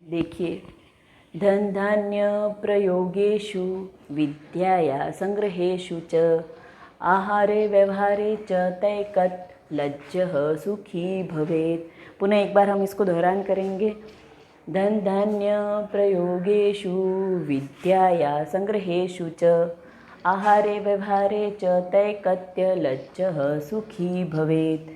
देखिए, धन धान्य प्रयोगेषु विद्याया संग्रहेषु च आहारे व्यवहारे च तैकत् लज्जः सुखी भवेत्। पुनः एक बार हम इसको दोहरान करेंगे। धन धान्य प्रयोगेषु विद्याया संग्रहेषु च आहारे व्यवहारे च तैकत्य लज्जः सुखी भवेत्।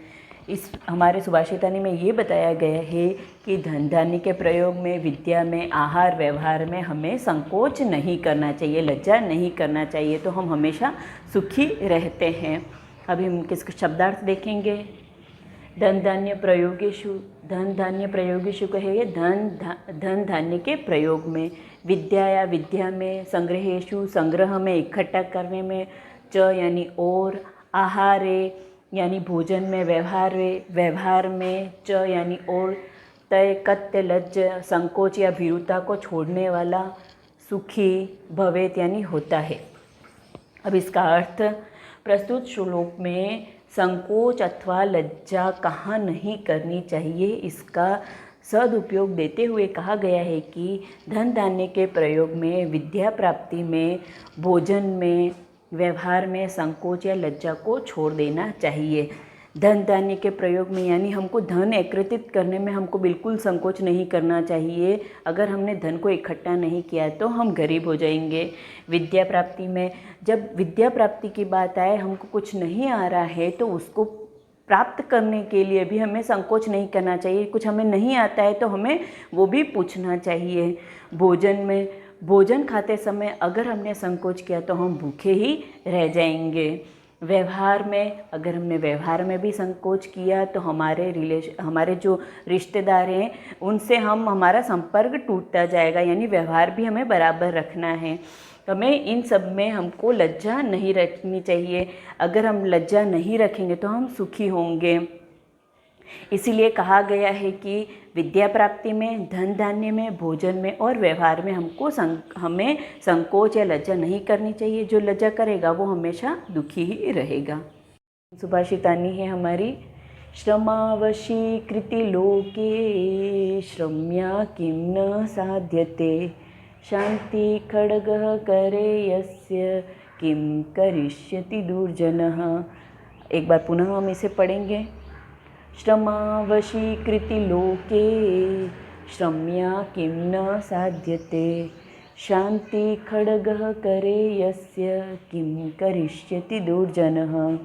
इस हमारे सुभाषितानी में ये बताया गया है कि धन धान्य के प्रयोग में, विद्या में, आहार व्यवहार में हमें संकोच नहीं करना चाहिए, लज्जा नहीं करना चाहिए, तो हम हमेशा सुखी रहते हैं। अभी हम किसके शब्दार्थ देखेंगे। धन धान्य प्रयोगेषु, धन धान्य प्रयोगेषु कहेंगे धन धान्य के प्रयोग में, विद्या या विद्या में, संग्रहेषु संग्रह में, इकट्ठा करने में, च यानी और, आहारे यानी भोजन में, व्यवहार में, च यानी और, तय कत्य लज्ज संकोच या भीरुता को छोड़ने वाला, सुखी भवेत यानी होता है। अब इसका अर्थ, प्रस्तुत श्लोक में संकोच अथवा लज्जा कहाँ नहीं करनी चाहिए, इसका सदुपयोग देते हुए कहा गया है कि धन धान्य के प्रयोग में, विद्या प्राप्ति में, भोजन में, व्यवहार में संकोच या लज्जा को छोड़ देना चाहिए। धन धान्य के प्रयोग में यानी हमको धन एकत्रित करने में हमको बिल्कुल संकोच नहीं करना चाहिए। अगर हमने धन को इकट्ठा नहीं किया तो हम गरीब हो जाएंगे। विद्या प्राप्ति में, जब विद्या प्राप्ति की बात आए, हमको कुछ नहीं आ रहा है तो उसको प्राप्त करने के लिए भी हमें संकोच नहीं करना चाहिए। कुछ हमें नहीं आता है तो हमें वो भी पूछना चाहिए। भोजन में, भोजन खाते समय अगर हमने संकोच किया तो हम भूखे ही रह जाएंगे। व्यवहार में, अगर हमने व्यवहार में भी संकोच किया तो हमारे जो रिश्तेदार हैं उनसे हमारा संपर्क टूटता जाएगा, यानी व्यवहार भी हमें बराबर रखना है। हमें इन सब में हमको लज्जा नहीं रखनी चाहिए। अगर हम लज्जा नहीं रखेंगे तो हम सुखी होंगे। इसीलिए कहा गया है कि विद्या प्राप्ति में, धन धान्य में, भोजन में और व्यवहार में हमें संकोच या लज्जा नहीं करनी चाहिए। जो लज्जा करेगा वो हमेशा दुखी ही रहेगा। सुभाषितानी है हमारी। श्रमावशीकृति लोके श्रम्या किं न साध्यते, शांति खड्गः करे यस्य किं करिष्यति दुर्जनः। एक बार पुनः हम इसे पढ़ेंगे। श्रमावशीकृति लोके श्रम्या किं न साध्यते, शांति खड्गः करे यस्य किं करिष्यति दुर्जनः।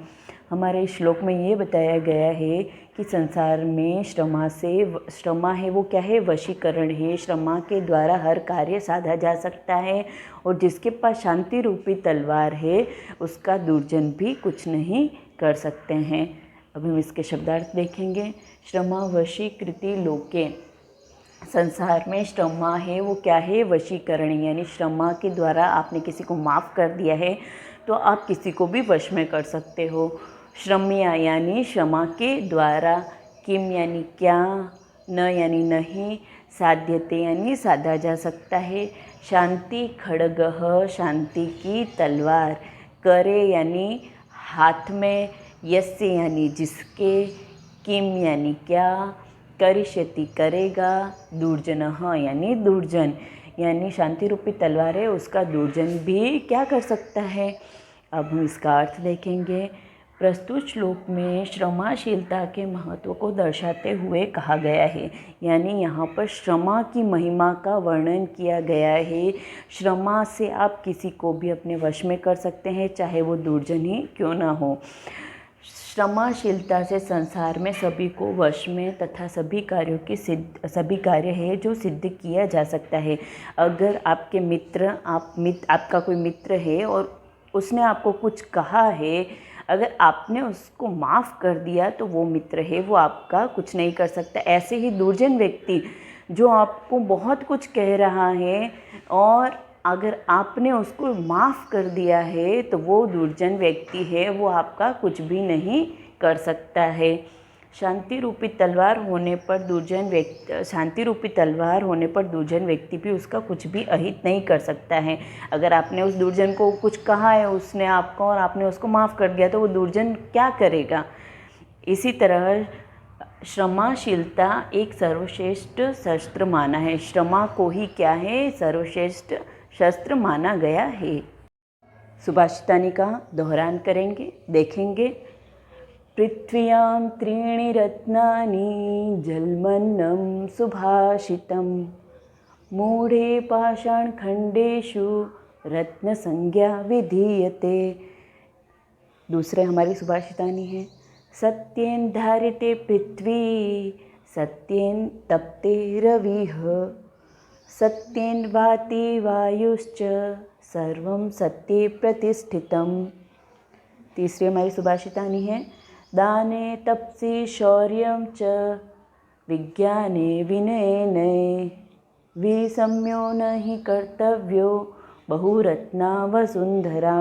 हमारे श्लोक में ये बताया गया है कि संसार में श्रमा है वो क्या है, वशीकरण है। श्रमा के द्वारा हर कार्य साधा जा सकता है और जिसके पास शांति रूपी तलवार है उसका दुर्जन भी कुछ नहीं कर सकते हैं। अब हम इसके शब्दार्थ देखेंगे। श्रमावशीकृति लोके, संसार में श्रमा है वो क्या है, वशीकरण, यानी श्रमा के द्वारा आपने किसी को माफ़ कर दिया है तो आप किसी को भी वश में कर सकते हो। श्रम्या यानी क्षमा के द्वारा, किम यानी क्या, न यानी नहीं, साध्यते यानी साधा जा सकता है, शांति खड्गः शांति की तलवार, करे यानी हाथ में, यस्य यानी जिसके, किम यानी क्या, करिष्यति करेगा, दुर्जनः यानी दुर्जन, यानी शांति रूपी तलवार है उसका दुर्जन भी क्या कर सकता है। अब हम इसका अर्थ देखेंगे। प्रस्तुत श्लोक में श्रमाशीलता के महत्व को दर्शाते हुए कहा गया है, यानी यहाँ पर श्रमा की महिमा का वर्णन किया गया है। श्रमा से आप किसी को भी अपने वश में कर सकते हैं, चाहे वो दुर्जन ही क्यों ना हो। श्रमाशीलता से संसार में सभी को वश में तथा सभी कार्य है जो सिद्ध किया जा सकता है। अगर आपके आपका कोई मित्र है और उसने आपको कुछ कहा है, अगर आपने उसको माफ़ कर दिया तो वो मित्र है वो आपका कुछ नहीं कर सकता। ऐसे ही दुर्जन व्यक्ति जो आपको बहुत कुछ कह रहा है और अगर आपने उसको माफ़ कर दिया है तो वो दुर्जन व्यक्ति है, वो आपका कुछ भी नहीं कर सकता है। शांति रूपी तलवार होने पर दुर्जन व्यक्ति भी उसका कुछ भी अहित नहीं कर सकता है। अगर आपने उस दुर्जन को कुछ कहा है उसने आपको और आपने उसको माफ़ कर दिया तो वो दुर्जन क्या करेगा। इसी तरह श्रमाशीलता एक सर्वश्रेष्ठ शस्त्र माना है। श्रमा को ही क्या है, सर्वश्रेष्ठ शस्त्र माना गया है। सुभाषितानी का दोहरान करेंगे, देखेंगे। पृथ्व्यां त्रीणि रत्नानि जलमन्नं सुभाषितं मूढे पाषाणखण्डेषु रत्नसंज्ञा विधीयते। दूसरे हमारी सुभाषितानी है। सत्येन धार्यते पृथ्वी सत्येन तप्ते रविः सत्येन वाति वायुश्च सर्वं सत्ये प्रतिष्ठितम्। तीसरी हमारी सुभाषितानी है। दाने तपसि शौर्यं च विज्ञाने विनयेन विसम्यो न हि कर्तव्यो बहुरत्ना वसुंधरा।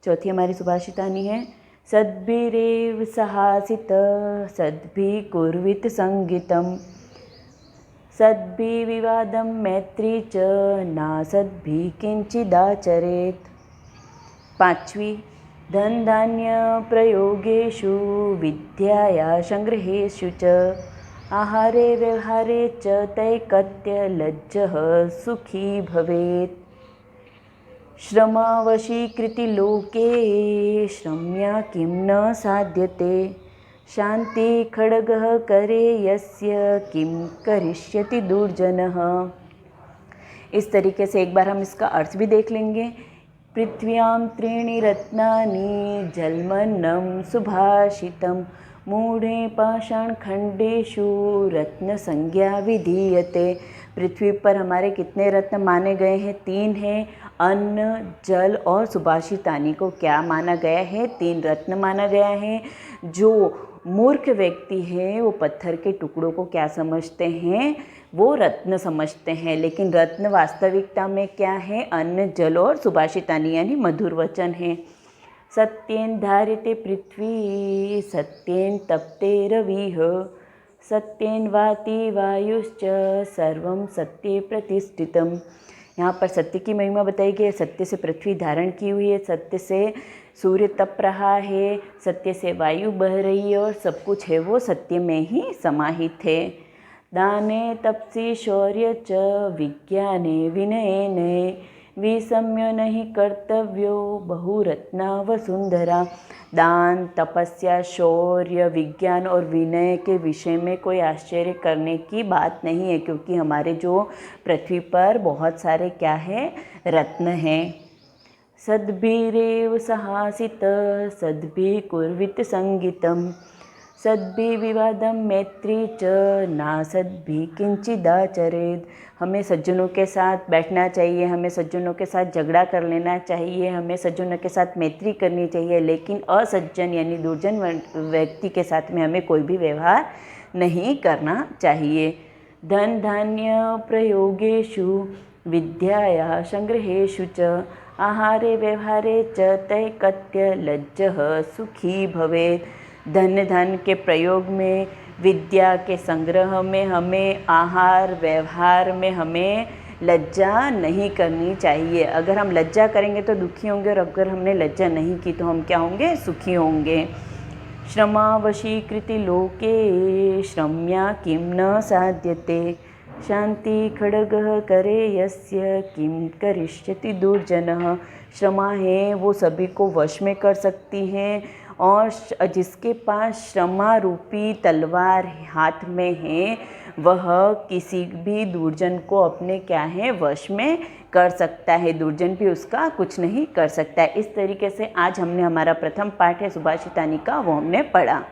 चौथी हमारी सुभाषितानी है। सद्भिरेव सहासित सद्भिः कुर्वित संगीतम् सद्भिः विवादं मैत्री च नासद्भिः किंचिदाचरेत्। पांचवी, धन धान्य प्रयोगेषु विद्याया संग्रहेषु च आहारे व्यवहारे च तैकत्य लज्जः सुखी भवेत्। श्रमावशीकृति लोके श्रम्या किं न साध्यते शांति खड्गः करे यस्य किं करिष्यति दुर्जनः। इस तरीके से एक बार हम इसका अर्थ भी देख लेंगे। पृथ्व्यां त्रीणि रत्नानि जलमन्नं सुभाषितं मूढे पाषाणखण्डेषु रत्नसंज्ञा विधीयते। पृथ्वी पर हमारे कितने रत्न माने गए हैं? 3 हैं। अन्न, जल और सुभाषितानी को क्या माना गया है? 3 रत्न माना गया है। जो मूर्ख व्यक्ति है वो पत्थर के टुकड़ों को क्या समझते हैं? वो रत्न समझते हैं। लेकिन रत्न वास्तविकता में क्या है? अन्न, जल और सुभाषितानी यानी मधुर वचन है। सत्येन धार्यते पृथ्वी सत्येन तप्ते रविः सत्येन वाति वायुश्च सर्वं सत्ये प्रतिष्ठितम्। यहाँ पर सत्य की महिमा बताई गई है। सत्य से पृथ्वी धारण की हुई है, सत्य से सूर्य तप रहा है, सत्य से वायु बह रही है और सब कुछ है वो सत्य में ही समाहित है। दाने तपसि शौर्य च विज्ञाने विनयेन विसम्यो नहि कर्तव्यो बहुरत्ना वसुंधरा। दान, तपस्या, शौर्य, विज्ञान और विनय के विषय में कोई आश्चर्य करने की बात नहीं है, क्योंकि हमारे जो पृथ्वी पर बहुत सारे क्या है? रत्न हैं। सद्भिरेव सहासित सद्भिः कुर्वित संगीतम् सद्भिः विवादं मैत्री च नासद्भिः किंचिदाचरेत्। हमें सज्जनों के साथ बैठना चाहिए, हमें सज्जनों के साथ झगड़ा कर लेना चाहिए, हमें सज्जनों के साथ मैत्री करनी चाहिए, लेकिन असज्जन यानी दुर्जन व्यक्ति के साथ में हमें कोई भी व्यवहार नहीं करना चाहिए। धन धान्य प्रयोगेषु विद्याया संग्रहेषु च आहारे व्यवहारे च तैकत्य लज्जः सुखी भवेत्। धन के प्रयोग में, विद्या के संग्रह में हमें, आहार व्यवहार में हमें लज्जा नहीं करनी चाहिए। अगर हम लज्जा करेंगे तो दुखी होंगे और अगर हमने लज्जा नहीं की तो हम क्या होंगे? सुखी होंगे। श्रमावशीकृति लोके श्रम्या किं न साध्यते शांति खड्गः करे यस्य किं करिष्यति दुर्जनः। श्रमा है वो सभी को वश में कर सकती हैं और जिसके पास श्रमा रूपी तलवार हाथ में है वह किसी भी दुर्जन को अपने क्या है? वश में कर सकता है। दुर्जन भी उसका कुछ नहीं कर सकता है। इस तरीके से आज हमने हमारा प्रथम पाठ है सुभाषितानी का, वो हमने पढ़ा।